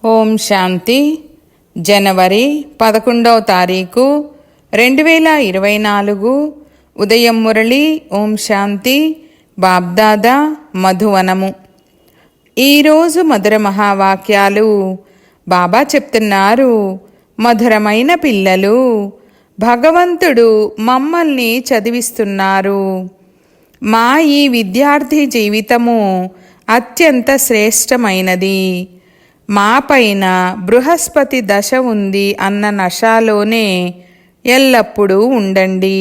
ఓం శాంతి. జనవరి 11వ తారీఖు 2024 ఉదయం మురళి. ఓం శాంతి. బాబ్దాదా మధువనము. ఈరోజు మధుర మహావాక్యాలు బాబా చెప్తున్నారు. మధురమైన పిల్లలు, భగవంతుడు మమ్మల్ని చదివిస్తున్నారు. మా ఈ విద్యార్థి జీవితము అత్యంత శ్రేష్టమైనది. మా పైన బృహస్పతి దశ ఉంది అన్న నషాలోనే ఎల్లప్పుడూ ఉండండి.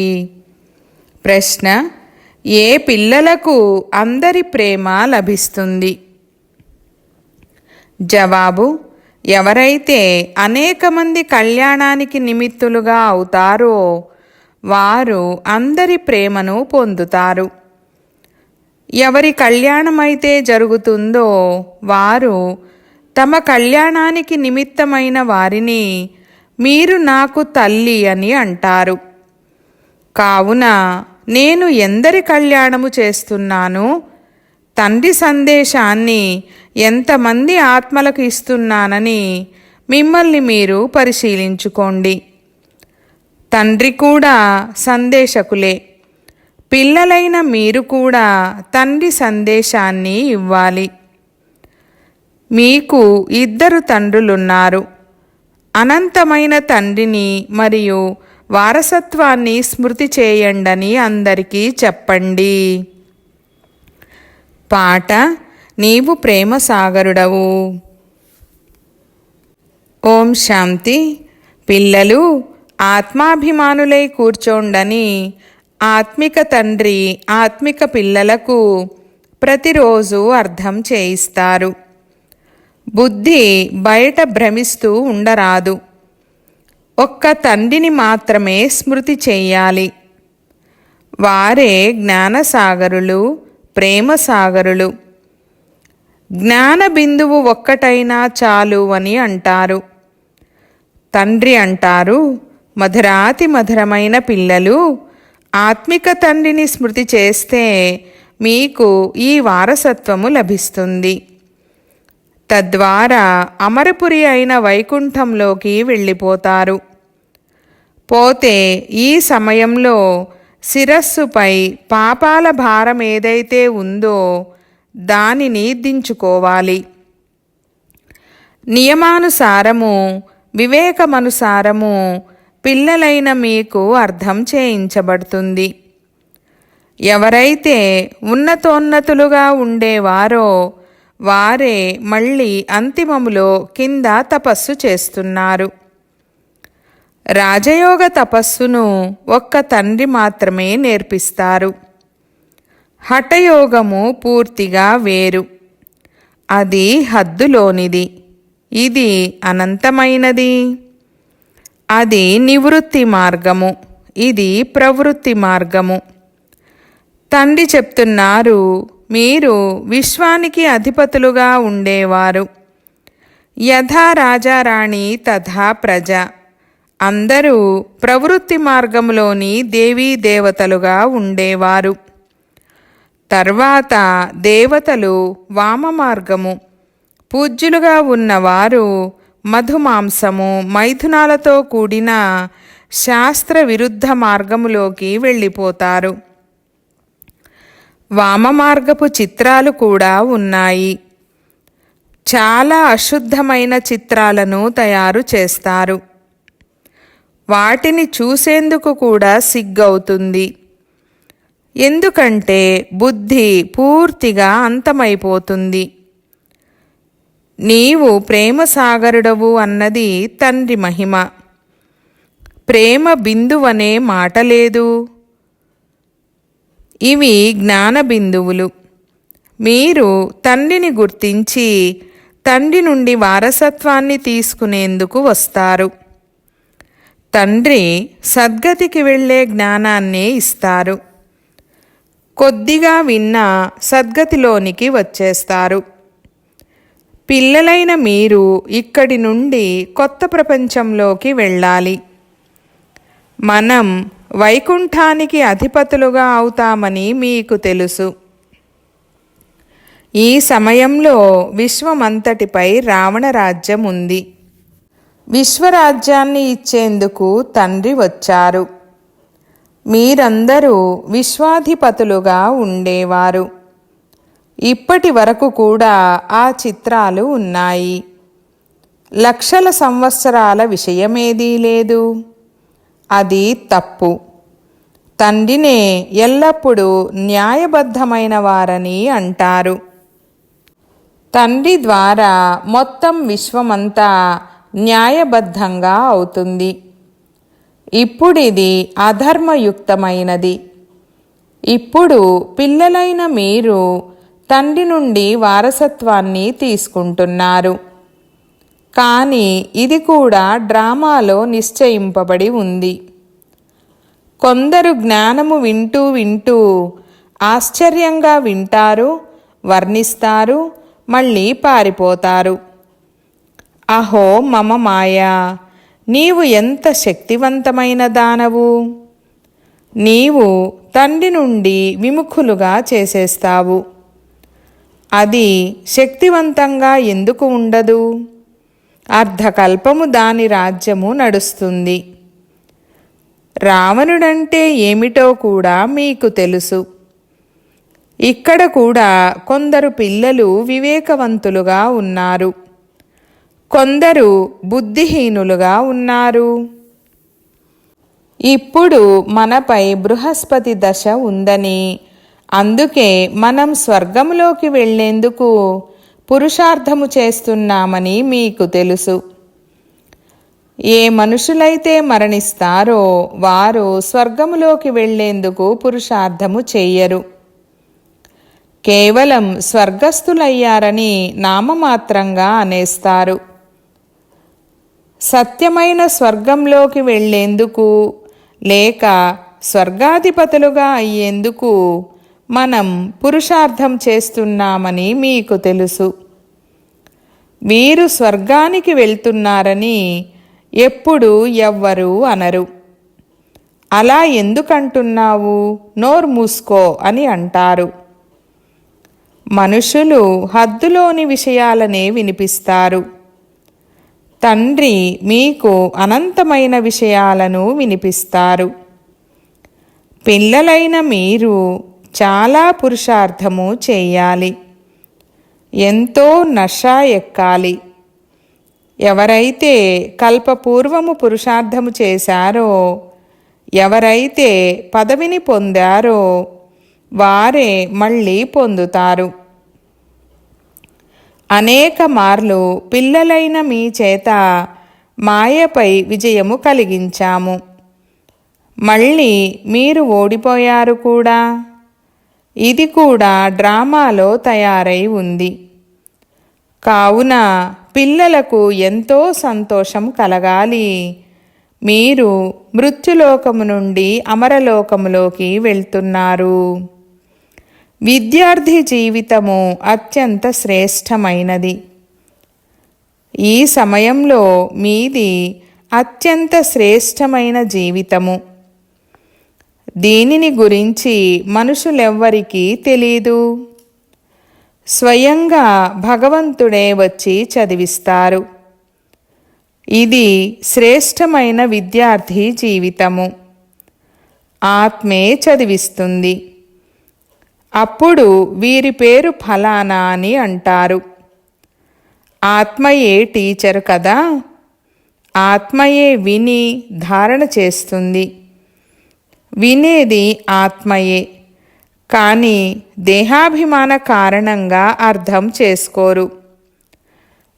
ప్రశ్న: ఏ పిల్లలకు అందరి ప్రేమ లభిస్తుంది? జవాబు: ఎవరైతే అనేక మంది కళ్యాణానికి నిమిత్తులుగా అవుతారో వారు అందరి ప్రేమను పొందుతారు. ఎవరి కళ్యాణమైతే జరుగుతుందో వారు తమ కళ్యాణానికి నిమిత్తమైన వారిని మీరు నాకు తల్లి అని అంటారు. కావున నేను ఎందరి కళ్యాణము చేస్తున్నాను, తండ్రి సందేశాన్ని ఎంతమంది ఆత్మలకు ఇస్తున్నానని మిమ్మల్ని మీరు పరిశీలించుకోండి. తండ్రి కూడా సందేశకులే. పిల్లలైన మీరు కూడా తండ్రి సందేశాన్ని ఇవ్వాలి. మీకు 2 తండ్రులున్నారు. అనంతమైన తండ్రిని మరియు వారసత్వాన్ని స్మృతి చేయండని అందరికీ చెప్పండి. పాట: నీవు ప్రేమ సాగరుడవు. ఓం శాంతి. పిల్లలు, ఆత్మాభిమానులై కూర్చోండని ఆత్మిక తండ్రి ఆత్మిక పిల్లలకు ప్రతిరోజు అర్థం చేయిస్తారు. బుద్ధి బయట భ్రమిస్తూ ఉండరాదు. ఒక్క తండ్రిని మాత్రమే స్మృతి చెయ్యాలి. వారే జ్ఞానసాగరులు, ప్రేమ సాగరులు. జ్ఞాన బిందువు ఒక్కటైనా చాలు అని అంటారు. తండ్రి అంటారు, మధురాతి మధురమైన పిల్లలు, ఆత్మిక తండ్రిని స్మృతి చేస్తే మీకు ఈ వారసత్వము లభిస్తుంది. తద్వారా అమరపురి అయిన వైకుంఠంలోకి వెళ్ళిపోతారు. పోతే ఈ సమయంలో శిరస్సుపై పాపాల భారం ఏదైతే ఉందో దానిని దించుకోవాలి. నియమానుసారము, వివేకమనుసారము పిల్లలైన మీకు అర్థం చేయించబడుతుంది. ఎవరైతే ఉన్నతోన్నతులుగా ఉండేవారో వారే మళ్ళీ అంతిమములో కింద తపస్సు చేస్తున్నారు. రాజయోగ తపస్సును ఒక్క తండ్రి మాత్రమే నేర్పిస్తారు. హఠయోగము పూర్తిగా వేరు. అది హద్దులోనిది, ఇది అనంతమైనది. అది నివృత్తి మార్గము, ఇది ప్రవృత్తి మార్గము. తండ్రి చెప్తున్నారు, మీరు విశ్వానికి అధిపతులుగా ఉండేవారు. యథా రాజారాణి తథా ప్రజ. అందరూ ప్రవృత్తి మార్గంలోని దేవీ దేవతలుగా ఉండేవారు. తర్వాత దేవతలు వామ మార్గము, పూజ్యులుగా ఉన్నవారు మధుమాంసము, మైథునాలతో కూడిన శాస్త్ర విరుద్ధ మార్గములోకి వెళ్ళిపోతారు. వామమార్గపు చిత్రాలు కూడా ఉన్నాయి. చాలా అశుద్ధమైన చిత్రాలను తయారు చేస్తారు. వాటిని చూసేందుకు కూడా సిగ్గవుతుంది. ఎందుకంటే బుద్ధి పూర్తిగా అంతమైపోతుంది. నీవు ప్రేమ సాగరుడవు అన్నది తండ్రి మహిమ. ప్రేమ బిందువనే మాట లేదు. ఇవి జ్ఞాన బిందువులు. మీరు తండ్రిని గుర్తించి తండ్రి నుండి వారసత్వాన్ని తీసుకునేందుకు వస్తారు. తండ్రి సద్గతికి వెళ్ళే జ్ఞానాన్ని ఇస్తారు. కొద్దిగా విన్నా సద్గతిలోనికి వచ్చేస్తారు. పిల్లలైన మీరు ఇక్కడి నుండి కొత్త ప్రపంచంలోకి వెళ్ళాలి. మనం వైకుంఠానికి అధిపతులుగా అవుతామని మీకు తెలుసు. ఈ సమయంలో విశ్వమంతటిపై రావణ రాజ్యం ఉంది. విశ్వరాజ్యాన్ని ఇచ్చేందుకు తండ్రి వచ్చారు. మీరందరూ విశ్వాధిపతులుగా ఉండేవారు. ఇప్పటి వరకు కూడా ఆ చిత్రాలు ఉన్నాయి. లక్షల సంవత్సరాల విషయమేదీ లేదు. అది తప్పు. తండ్రినే ఎల్లప్పుడూ న్యాయబద్ధమైన వారని అంటారు. తండ్రి ద్వారా మొత్తం విశ్వమంతా న్యాయబద్ధంగా అవుతుంది. ఇప్పుడిది అధర్మయుక్తమైనది. ఇప్పుడు పిల్లలైన మీరు తండ్రి నుండి వారసత్వాన్ని తీసుకుంటున్నారు. కానీ ఇది కూడా డ్రామాలో నిశ్చయింపబడి ఉంది. కొందరు జ్ఞానము వింటూ వింటూ ఆశ్చర్యంగా వింటారు, వర్ణిస్తారు, మళ్ళీ పారిపోతారు. అహో మమ మాయా, నీవు ఎంత శక్తివంతమైన దానవు! నీవు తండ్రి నుండి విముఖులుగా చేసేస్తావు. అది శక్తివంతంగా ఎందుకు ఉండదు? అర్ధకల్పము దాని రాజ్యము నడుస్తుంది. రావణుడంటే ఏమిటో కూడా మీకు తెలుసు. ఇక్కడ కూడా కొందరు పిల్లలు వివేకవంతులుగా ఉన్నారు, కొందరు బుద్ధిహీనులుగా ఉన్నారు. ఇప్పుడు మనపై బృహస్పతి దశ ఉందని, అందుకే మనం స్వర్గంలోకి వెళ్లేందుకు పురుషార్థము చేస్తున్నామని మీకు తెలుసు. ఏ మనుషులైతే మరణిస్తారో వారు స్వర్గములోకి వెళ్లేందుకు పురుషార్థము చెయ్యరు. కేవలం స్వర్గస్థులయ్యారని నామమాత్రంగా అనేస్తారు. సత్యమైన స్వర్గంలోకి వెళ్లేందుకు లేక స్వర్గాధిపతులుగా అయ్యేందుకు మనం పురుషార్థం చేస్తున్నామని మీకు తెలుసు. వీరు స్వర్గానికి వెళ్తున్నారని ఎప్పుడు ఎవ్వరూ అనరు. అలా ఎందుకంటున్నావు, నోరు మూసుకో అని అంటారు. మనుషులు హద్దులోని విషయాలనే వినిపిస్తారు. తండ్రి మీకు అనంతమైన విషయాలను వినిపిస్తారు. పిల్లలైన మీరు చాలా పురుషార్థము చేయాలి, ఎంతో నష ఎక్కాలి. ఎవరైతే కల్పపూర్వము పురుషార్థము చేశారో, ఎవరైతే పదవిని పొందారో వారే మళ్ళీ పొందుతారు. అనేక మార్లు పిల్లలైన మీ చేత మాయపై విజయము కలిగించాము. మళ్ళీ మీరు ఓడిపోయారు కూడా. ఇది కూడా డ్రామాలో తయారై ఉంది. కావున పిల్లలకు ఎంతో సంతోషం కలగాలి. మీరు మృత్యులోకము నుండి అమరలోకములోకి వెళ్తున్నారు. విద్యార్థి జీవితము అత్యంత శ్రేష్టమైనది. ఈ సమయంలో మీది అత్యంత శ్రేష్టమైన జీవితము. దీనిని గురించి మనుషులెవ్వరికీ తెలీదు. స్వయంగా భగవంతుడే వచ్చి చదివిస్తారు. ఇది శ్రేష్టమైన విద్యార్థి జీవితము. ఆత్మే చదివిస్తుంది. అప్పుడు వీరి పేరు ఫలానా అని అంటారు. ఆత్మయే టీచరు కదా. ఆత్మయే విని ధారణ చేస్తుంది. వినేది ఆత్మయే, కానీ దేహాభిమాన కారణంగా అర్థం చేసుకోరు.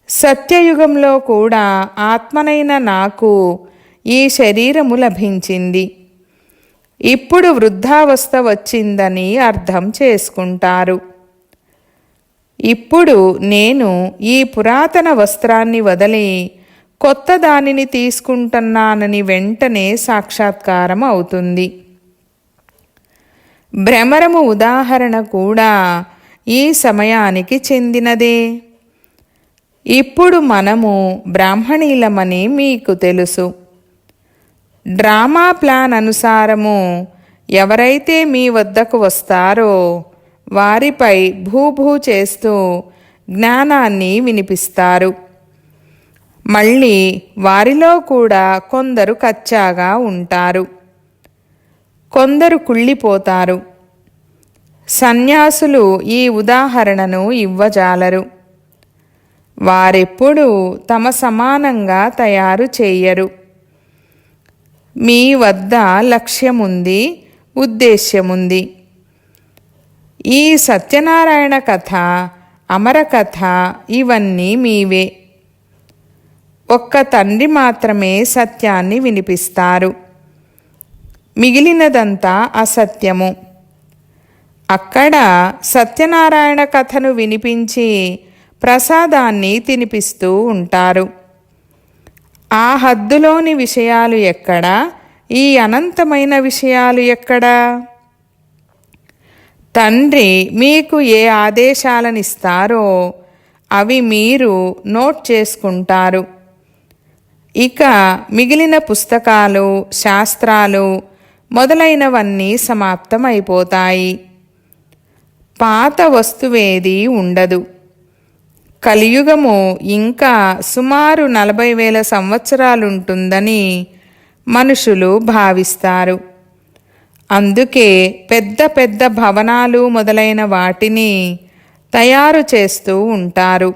సత్యయుగంలో కూడా ఆత్మనైన నాకు ఈ శరీరము లభించింది. ఇప్పుడు వృద్ధావస్థ వచ్చిందని అర్థం చేసుకుంటారు. ఇప్పుడు నేను ఈ పురాతన వస్త్రాన్ని వదిలి కొత్త దానిని తీసుకుంటున్నానని వెంటనే సాక్షాత్కారం అవుతుంది. భ్రమరము ఉదాహరణ కూడా ఈ సమయానికి చెందినదే. ఇప్పుడు మనము బ్రాహ్మణీలమని మీకు తెలుసు. డ్రామా ప్లాన్ అనుసారము ఎవరైతే మీ వద్దకు వస్తారో వారిపై భూభూ చేస్తూ జ్ఞానాన్ని వినిపిస్తారు. మళ్ళీ వారిలో కూడా కొందరు కచ్చాగా ఉంటారు, కొందరు కుళ్ళిపోతారు. సన్యాసులు ఈ ఉదాహరణను ఇవ్వజాలరు. వారెప్పుడూ తమ సమానంగా తయారు చేయరు. మీ వద్ద లక్ష్యముంది, ఉద్దేశ్యముంది. ఈ సత్యనారాయణ కథ, అమర కథ ఇవన్నీ మీవే. ఒక్క తండ్రి మాత్రమే సత్యాన్ని వినిపిస్తారు, మిగిలినదంతా అసత్యము. అక్కడ సత్యనారాయణ కథను వినిపించి ప్రసాదాన్ని తినిపిస్తూ ఉంటారు. ఆ హద్దులోని విషయాలు ఎక్కడా? ఈ అనంతమైన విషయాలు ఎక్కడా? తండ్రి మీకు ఏ ఆదేశాలనిస్తారో అవి మీరు నోట్ చేసుకుంటారు. ఇక మిగిలిన పుస్తకాలు, శాస్త్రాలు మొదలైనవన్నీ సమాప్తమైపోతాయి. పాత వస్తువేది ఉండదు. కలియుగము ఇంకా సుమారు 40,000 సంవత్సరాలుంటుందని మనుషులు భావిస్తారు. అందుకే పెద్ద పెద్ద భవనాలు మొదలైన వాటిని తయారు చేస్తూ ఉంటారు,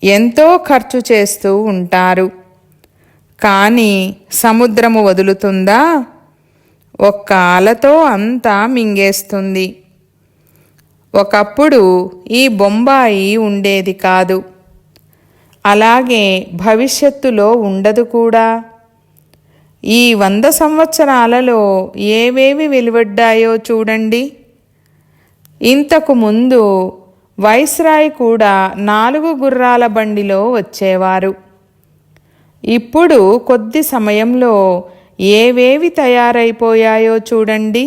ఎంతో ఖర్చు చేస్తూ ఉంటారు. కానీ సముద్రము వదులుతుందా? ఒక్క అలతో అంతా మింగేస్తుంది. ఒకప్పుడు ఈ బొంబాయి ఉండేది కాదు, అలాగే భవిష్యత్తులో ఉండదు కూడా. ఈ 100 సంవత్సరాలలో ఏవేవి వెలువడ్డాయో చూడండి. ఇంతకు ముందు వైస్రాయ్ కూడా 4 గుర్రాల బండిలో వచ్చేవారు. ఇప్పుడు కొద్ది సమయంలో ఏవేవి తయారైపోయాయో చూడండి.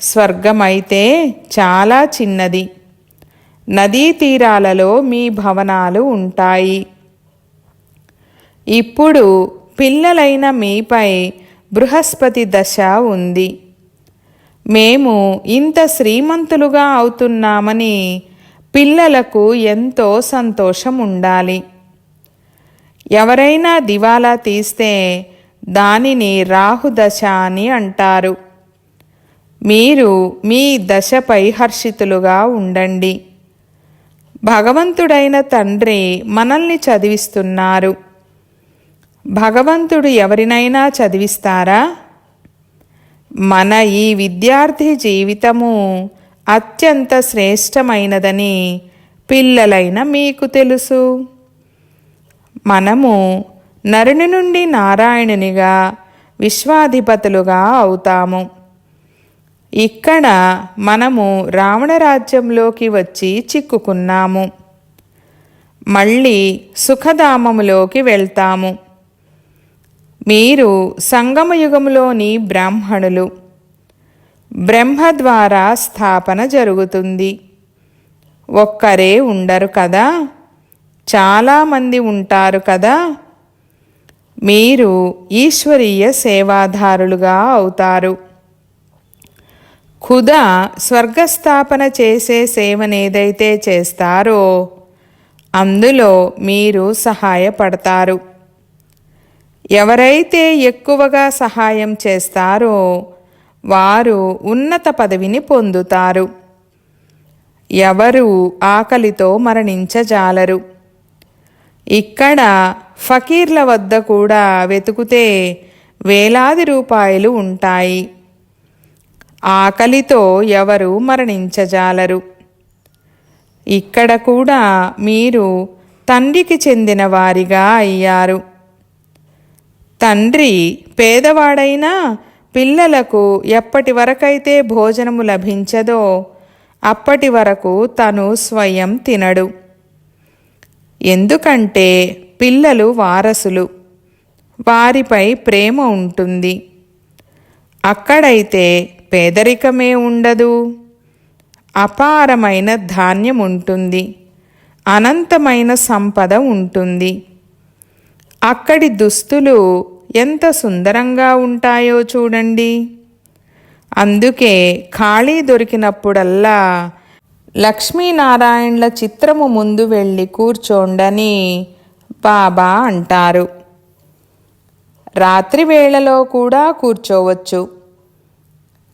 స్వర్గమైతే చాలా చిన్నది. నదీ తీరాలలో మీ భవనాలు ఉంటాయి. ఇప్పుడు పిల్లలైన మీపై బృహస్పతి దశ ఉంది. మేము ఇంత శ్రీమంతులుగా అవుతున్నామని పిల్లలకు ఎంతో సంతోషం ఉండాలి. ఎవరైనా దివాలా తీస్తే దానిని రాహుదశ అని అంటారు. మీరు మీ దశపై హర్షితులుగా ఉండండి. భగవంతుడైన తండ్రి మనల్ని చదివిస్తున్నారు. భగవంతుడు ఎవరినైనా చదివిస్తారా? మన ఈ విద్యార్థి జీవితము అత్యంత శ్రేష్టమైనదని పిల్లలైన మీకు తెలుసు. మనము నరుని నుండి నారాయణునిగా, విశ్వాధిపతులుగా అవుతాము. ఇక్కడ మనము రావణ రాజ్యంలోకి వచ్చి చిక్కుకున్నాము. మళ్ళీ సుఖధామములోకి వెళ్తాము. మీరు సంగమయుగములోని బ్రాహ్మణులు. బ్రహ్మ ద్వారా స్థాపన జరుగుతుంది. ఒక్కరే ఉండరు కదా, చాలామంది ఉంటారు కదా. మీరు ఈశ్వరీయ సేవాదారులుగా అవుతారు. ఖుదా స్వర్గస్థాపన చేసే సేవనేదైతే చేస్తారో అందులో మీరు సహాయపడతారు. ఎవరైతే ఎక్కువగా సహాయం చేస్తారో వారు ఉన్నత పదవిని పొందుతారు. ఎవరు ఆకలితో మరణించజాలరు. ఇక్కడ ఫకీర్ల వద్ద కూడా వెతుకుతే వేలాది రూపాయలు ఉంటాయి. ఆకలితో ఎవరు మరణించజాలరు. ఇక్కడ కూడా మీరు తండ్రికి చెందిన వారిగా అయ్యారు. తండ్రి పేదవాడైనా పిల్లలకు ఎప్పటి వరకైతే భోజనము లభించదో అప్పటి వరకు తను స్వయం తినడు. ఎందుకంటే పిల్లలు వారసులు, వారిపై ప్రేమ ఉంటుంది. అక్కడైతే పేదరికమే ఉండదు. అపారమైన ధాన్యం ఉంటుంది, అనంతమైన సంపద ఉంటుంది. అక్కడి దుస్తులు ఎంత సుందరంగా ఉంటాయో చూడండి. అందుకే ఖాళీ దొరికినప్పుడల్లా లక్ష్మీనారాయణల చిత్రము ముందు వెళ్ళి కూర్చోండని బాబా అంటారు. రాత్రి వేళలో కూడా కూర్చోవచ్చు.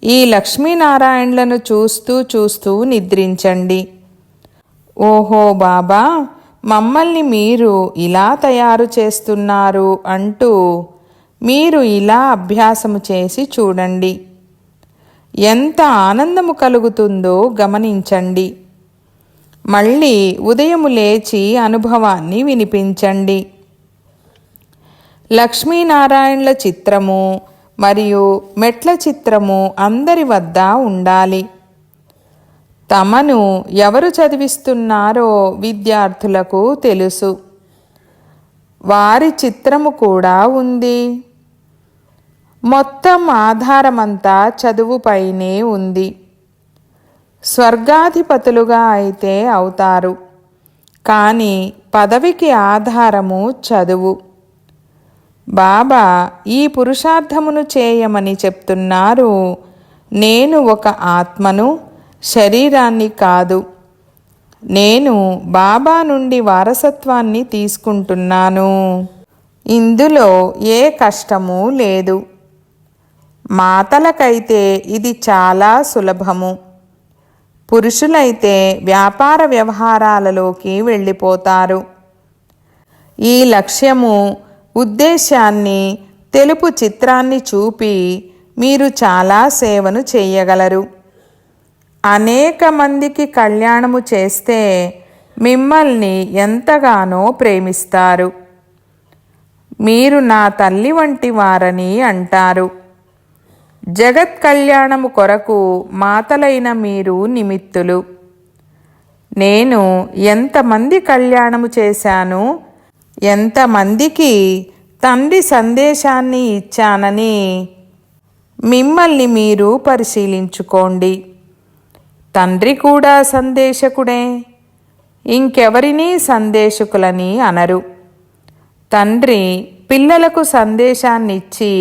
ఈ లక్ష్మీనారాయణలను చూస్తూ చూస్తూ నిద్రించండి. ఓహో బాబా, మమ్మల్ని మీరు ఇలా తయారు చేస్తున్నారు అంటూ మీరు ఇలా అభ్యాసము చేసి చూడండి. ఎంత ఆనందము కలుగుతుందో గమనించండి. మళ్ళీ ఉదయము లేచి అనుభవాన్ని వినిపించండి. లక్ష్మీనారాయణల చిత్రము మరియు మెట్ల చిత్రము అందరి వద్ద ఉండాలి. తమను ఎవరు చదివిస్తున్నారో విద్యార్థులకు తెలుసు. వారి చిత్రము కూడా ఉంది. మొత్తం ఆధారమంతా చదువుపైనే ఉంది. స్వర్గాధిపతులుగా అయితే అవుతారు, కానీ పదవికి ఆధారము చదువు. బాబా ఈ పురుషార్థమును చేయమని చెప్తున్నారు. నేను ఒక ఆత్మను, శరీరాన్ని కాదు. నేను బాబా నుండి వారసత్వాన్ని తీసుకుంటున్నాను. ఇందులో ఏ కష్టమూ లేదు. మాతలకైతే ఇది చాలా సులభము. పురుషులైతే వ్యాపార వ్యవహారాలలోకి వెళ్ళిపోతారు. ఈ లక్ష్యము, ఉద్దేశాన్ని తెలుపు చిత్రాన్ని చూపి మీరు చాలా సేవను చేయగలరు. అనేక మందికి కళ్యాణము చేస్తే మిమ్మల్ని ఎంతగానో ప్రేమిస్తారు. మీరు నా తల్లి వంటి వారని అంటారు. జగత్ కళ్యాణము కొరకు మాతలైన మీరు నిమిత్తులు. నేను ఎంతమంది కళ్యాణము చేశాను, ఎంతమందికి తండ్రి సందేశాన్ని ఇచ్చానని మిమ్మల్ని మీరు పరిశీలించుకోండి. తండ్రి కూడా సందేశకుడే, ఇంకెవరినీ సందేశకులని అనరు. తండ్రి పిల్లలకు సందేశాన్నిచ్చి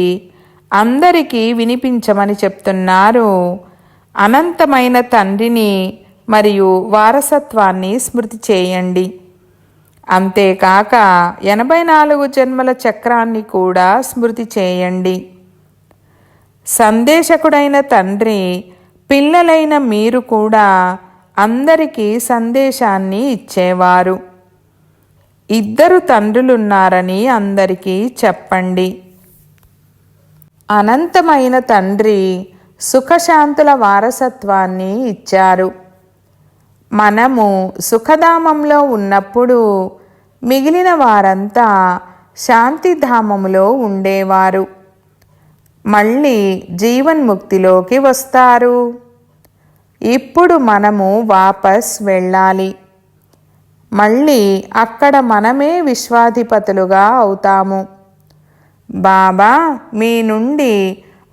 అందరికీ వినిపించమని చెప్తున్నారు. అనంతమైన తండ్రిని మరియు వారసత్వాన్ని స్మృతి చేయండి. అంతేకాక 84 జన్మల చక్రాన్ని కూడా స్మృతి చేయండి. సందేశకుడైన తండ్రి, పిల్లలైన మీరు కూడా అందరికీ సందేశాన్ని ఇచ్చేవారు. 2 తండ్రులున్నారని అందరికీ చెప్పండి. అనంతమైన తండ్రి సుఖశాంతుల వారసత్వాన్ని ఇచ్చారు. మనము సుఖధామంలో ఉన్నప్పుడు మిగిలిన వారంతా శాంతిధామములో ఉండేవారు. మళ్ళీ జీవన్ముక్తిలోకి వస్తారు. ఇప్పుడు మనము వాపస్ వెళ్ళాలి. మళ్ళీ అక్కడ మనమే విశ్వాధిపతులుగా అవుతాము. బాబా మీ నుండి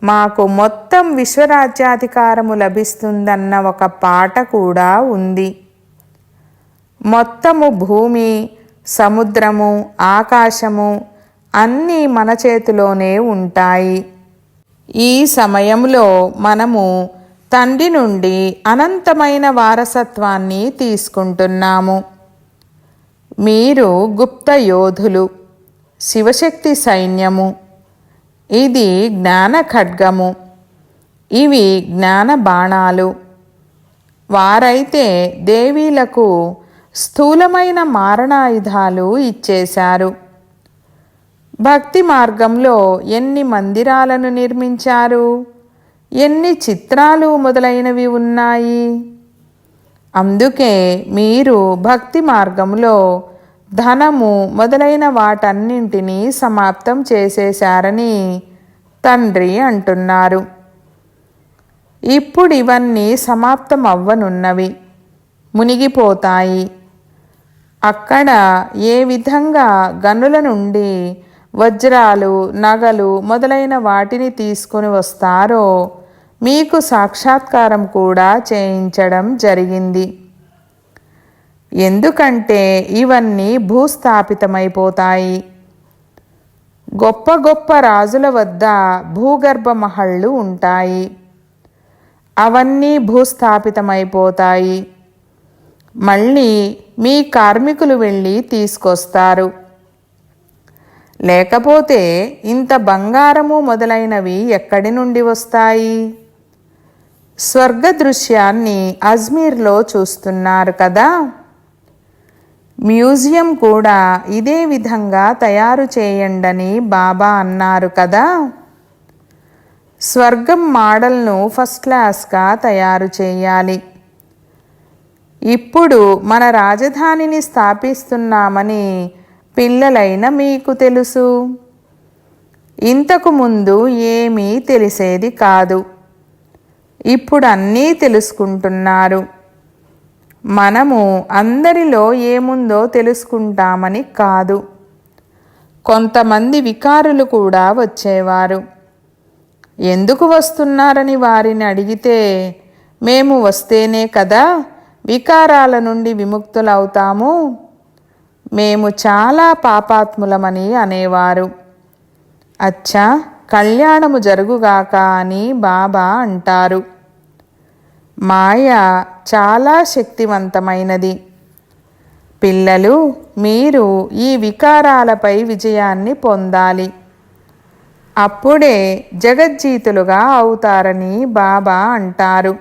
మాకు మొత్తం విశ్వరాజ్యాధికారము లభిస్తుందన్న ఒక పాట కూడా ఉంది. మొత్తము భూమి, సముద్రము, ఆకాశము అన్నీ మన చేతిలోనే ఉంటాయి. ఈ సమయంలో మనము తండ్రి నుండి అనంతమైన వారసత్వాన్ని తీసుకుంటున్నాము. మీరు గుప్త యోధులు, శివశక్తి సైన్యము. ఇది జ్ఞాన ఖడ్గము, ఇవి జ్ఞాన బాణాలు. వారైతే దేవీలకు స్థూలమైన మారణాయుధాలు ఇచ్చేశారు. భక్తి మార్గంలో ఎన్ని మందిరాలను నిర్మించారు, ఎన్ని చిత్రాలు మొదలైనవి ఉన్నాయి. అందుకే మీరు భక్తి మార్గంలో ధనము మొదలైన వాటన్నింటినీ సమాప్తం చేసేశారని తండ్రి అంటున్నారు. ఇప్పుడు ఇవన్నీ సమాప్తం అవ్వనున్నవి, మునిగిపోతాయి. అక్కడ ఏ విధంగా గనుల నుండి వజ్రాలు, నగలు మొదలైన వాటిని తీసుకుని వస్తారో మీకు సాక్షాత్కారం కూడా చేయించడం జరిగింది. ఎందుకంటే ఇవన్నీ భూస్థాపితమైపోతాయి. గొప్ప గొప్ప రాజుల వద్ద భూగర్భ మహళ్ళు ఉంటాయి. అవన్నీ భూస్థాపితమైపోతాయి. మళ్ళీ మీ కార్మికులు వెళ్ళి తీసుకొస్తారు. లేకపోతే ఇంత బంగారము మొదలైనవి ఎక్కడి నుండి వస్తాయి? స్వర్గ దృశ్యాన్ని అజ్మీర్లో చూస్తున్నారు కదా. మ్యూజియం కూడా ఇదే విధంగా తయారు చేయండని బాబా అన్నారు కదా. స్వర్గం మోడల్ను ఫస్ట్ క్లాస్గా తయారు చేయాలి. ఇప్పుడు మన రాజధానిని స్థాపిస్తున్నామని పిల్లలైన మీకు తెలుసు. ఇంతకు ముందు ఏమీ తెలిసేది కాదు. ఇప్పుడు అన్నీ తెలుసుకుంటున్నారు. మనము అందరిలో ఏముందో తెలుసుకుంటామని కాదు. కొంతమంది వికారులు కూడా వచ్చేవారు. ఎందుకు వస్తున్నారని వారిని అడిగితే, మేము వస్తేనే కదా వికారాల నుండి విముక్తులవుతాము, మేము చాలా పాపాత్ములమని అనేవారు. అచ్చా, కళ్యాణము జరుగుగాక అని బాబా అంటారు. మాయ చాలా శక్తివంతమైనది. పిల్లలు, మీరు ఈ వికారాలపై విజయాన్ని పొందాలి. అప్పుడే జగజ్జీతులుగా అవుతారని బాబా అంటారు.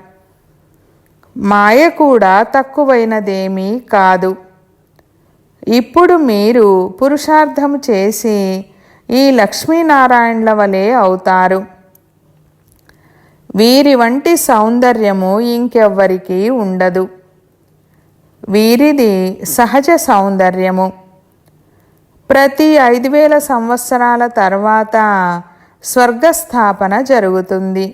మాయ కూడా తక్కువైనదేమీ కాదు. ఇప్పుడు మీరు పురుషార్థం చేసి ఈ లక్ష్మీనారాయణల వలె అవుతారు. వీరి వంటి సౌందర్యము ఇంకెవ్వరికీ ఉండదు. వీరిది సహజ సౌందర్యము. ప్రతి 5000 సంవత్సరాల తర్వాత స్వర్గస్థాపన జరుగుతుంది.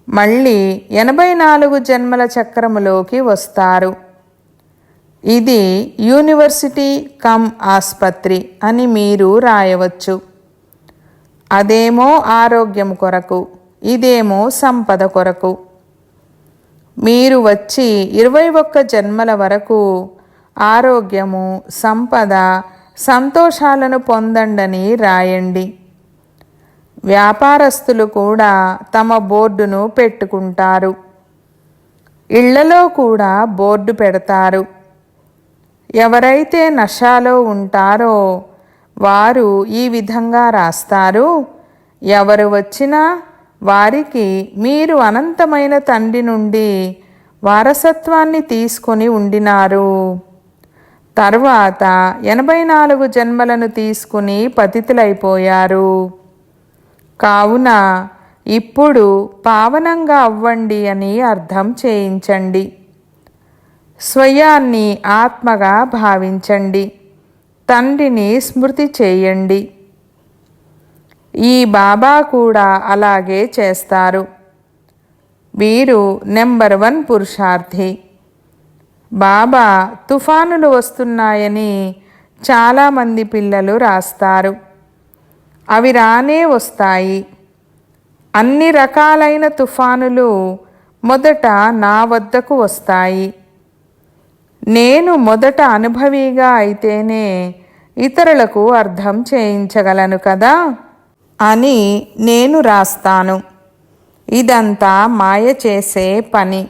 మళ్ళీ 84 జన్మల చక్రములోకి వస్తారు. ఇది యూనివర్సిటీ కమ్ ఆస్పత్రి అని మీరు రాయవచ్చు. అదేమో ఆరోగ్యం కొరకు, ఇదేమో సంపద కొరకు. మీరు వచ్చి 21 జన్మల వరకు ఆరోగ్యము, సంపద, సంతోషాలను పొందండని రాయండి. వ్యాపారస్తులు కూడా తమ బోర్డును పెట్టుకుంటారు. ఇళ్లలో కూడా బోర్డు పెడతారు. ఎవరైతే నషాలో ఉంటారో వారు ఈ విధంగా రాస్తారు, ఎవరు వచ్చినా వారికి మీరు అనంతమైన తండ్రి నుండి వారసత్వాన్ని తీసుకొని ఉండినారు. తర్వాత 84 జన్మలను తీసుకుని పతితులైపోయారు. కావున ఇప్పుడు పావనంగా అవ్వండి అని అర్థం చేయించండి. స్వయాన్ని ఆత్మగా భావించండి. తండ్రిని స్మృతి చేయండి. ఈ బాబా కూడా అలాగే చేస్తారు. వీరు నెంబర్ 1 పురుషార్థి. బాబా తుఫానులు వస్తున్నాయని చాలామంది పిల్లలు రాస్తారు. అవి రానే వస్తాయి. అన్ని రకాలైన తుఫానులు మొదట నా వద్దకు వస్తాయి. నేను మొదట అనుభవిగా అయితేనే ఇతరులకు అర్థం చేయించగలను కదా అని నేను రాస్తాను. ఇదంతా మాయ చేసే పని.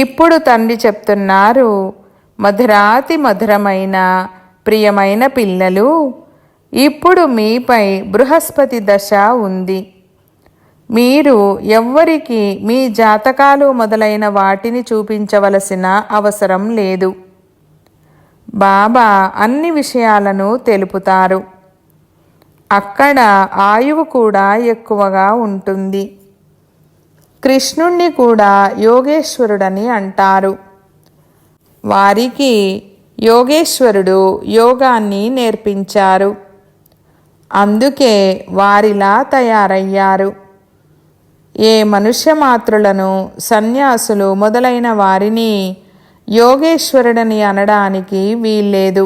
ఇప్పుడు తండ్రి చెప్తున్నారు, మధురాతి మధురమైన ప్రియమైన పిల్లలు, ఇప్పుడు మీపై బృహస్పతి దశ ఉంది. మీరు ఎవ్వరికి మీ జాతకాలు మొదలైన వాటిని చూపించవలసిన అవసరం లేదు. బాబా అన్ని విషయాలను తెలుపుతారు. అక్కడ ఆయువు కూడా ఎక్కువగా ఉంటుంది. కృష్ణుణ్ణి కూడా యోగేశ్వరుడని అంటారు. వారికి యోగేశ్వరుడు యోగాన్ని నేర్పించారు. అందుకే వారిలా తయారయ్యారు. ఏ మనుష్యమాతృలను, సన్యాసులు మొదలైన వారిని యోగేశ్వరుడని అనడానికి వీల్లేదు.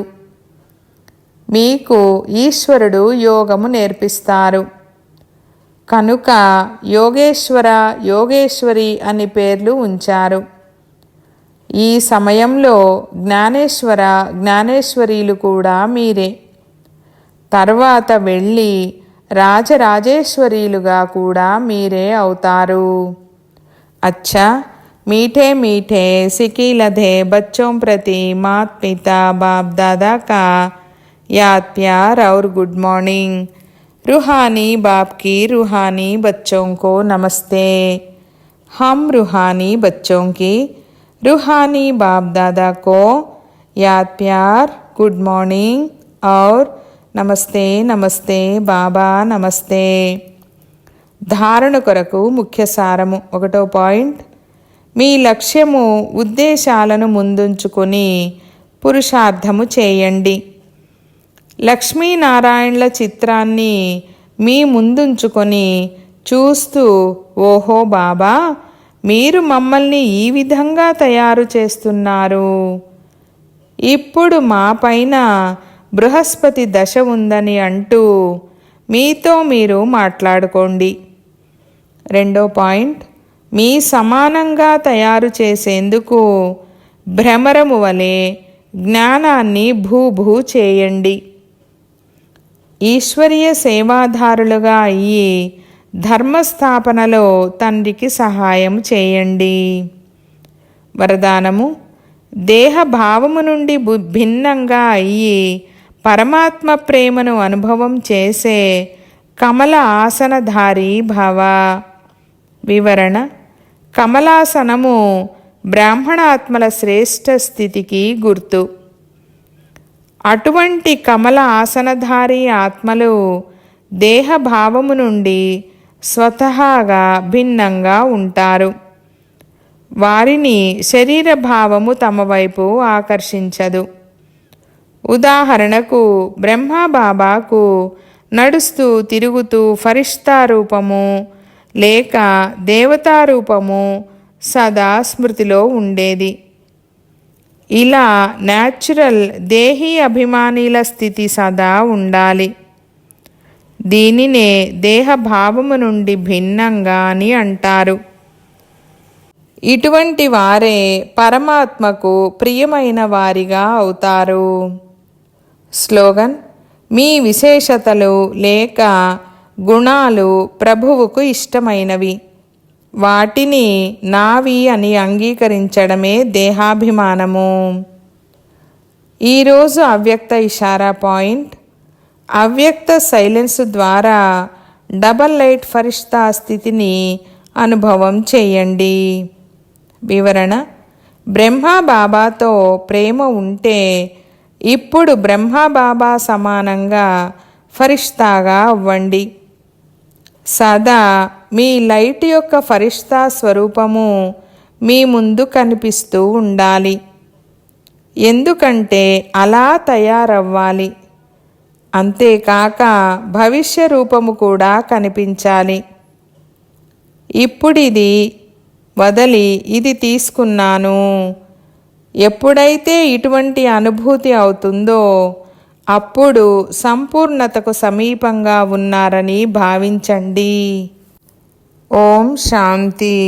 మీకు ఈశ్వరుడు యోగము నేర్పిస్తారు. కనుక యోగేశ్వర, యోగేశ్వరి అని పేర్లు ఉంచారు. ఈ సమయంలో జ్ఞానేశ్వర, జ్ఞానేశ్వరీలు కూడా మీరే. తర్వాత వెళ్ళి రాజరాజేశ్వరీలుగా కూడా మీరే అవుతారు. अच्छा, मीठे मीठे सिकी लधे बच्चों प्रति माता पिता बाप दादा का याद प्यार और गुड मॉर्निंग। रूहानी बाप की रूहानी बच्चों को नमस्ते। हम रूहानी बच्चों की रूहानी बाप दादा को याद प्यार गुड मॉर्निंग और నమస్తే నమస్తే బాబా నమస్తే. ధారణ కొరకు ముఖ్య సారము. 1వ పాయింట్, మీ లక్ష్యము ఉద్దేశాలను ముందుంచుకొని పురుషార్థము చేయండి. లక్ష్మీనారాయణల చిత్రాన్ని మీ ముందుంచుకొని చూస్తూ, ఓహో బాబా, మీరు మమ్మల్ని ఈ విధంగా తయారు చేస్తున్నారు, ఇప్పుడు మా పైన బృహస్పతి దశ ఉందని అంటూ మీతో మీరు మాట్లాడుకోండి. 2వ పాయింట్, మీ సమానంగా తయారు చేసేందుకు భ్రమరము వలె జ్ఞానాన్ని భూభూ చేయండి. ఈశ్వరీయ సేవాదారులుగా అయ్యి ధర్మస్థాపనలో తండ్రికి సహాయం చేయండి. వరదానము, దేహ భావము నుండి భిన్నంగా అయ్యి పరమాత్మ ప్రేమను అనుభవం చేసే కమల ఆసనధారి భవ. వివరణ: కమలాసనము బ్రాహ్మణాత్మల శ్రేష్ఠ స్థితికి గుర్తు. అటువంటి కమల ఆసనధారి ఆత్మలు దేహభావము నుండి స్వతహాగా భిన్నంగా ఉంటారు. వారిని శరీర భావము తమ వైపు ఆకర్షించదు. ఉదాహరణకు, బ్రహ్మబాబాకు నడుస్తూ తిరుగుతూ ఫరిష్తా రూపము లేక దేవతా రూపము సదా స్మృతిలో ఉండేది. ఇలా న్యాచురల్ దేహీ అభిమానీల స్థితి సదా ఉండాలి. దీనినే దేహభావము నుండి భిన్నంగా అని అంటారు. ఇటువంటి వారే పరమాత్మకు ప్రియమైన వారిగా అవుతారు. స్లోగన్: మీ విశేషతలు లేక గుణాలు ప్రభువుకు ఇష్టమైనవి. వాటిని నావి అని అంగీకరించడమే దేహాభిమానము. ఈరోజు అవ్యక్త ఇషారా పాయింట్: అవ్యక్త సైలెన్స్ ద్వారా డబల్ లైట్ ఫరిష్తా స్థితిని అనుభవం చేయండి. వివరణ: బ్రహ్మబాబాతో ప్రేమ ఉంటే ఇప్పుడు బ్రహ్మబాబా సమానంగా ఫరిష్తాగా అవ్వండి. సదా మీ లైట్ యొక్క ఫరిష్తా స్వరూపము మీ ముందు కనిపిస్తూ ఉండాలి. ఎందుకంటే అలా తయారవ్వాలి. అంతేకాక భవిష్య రూపము కూడా కనిపించాలి. ఇప్పుడిది వదిలి ఇది తీసుకున్నాను. ఎప్పుడైతే ఇటువంటి అనుభూతి అవుతుందో అప్పుడు సంపూర్ణతకు సమీపంగా ఉన్నారని భావించండి. ఓం శాంతి.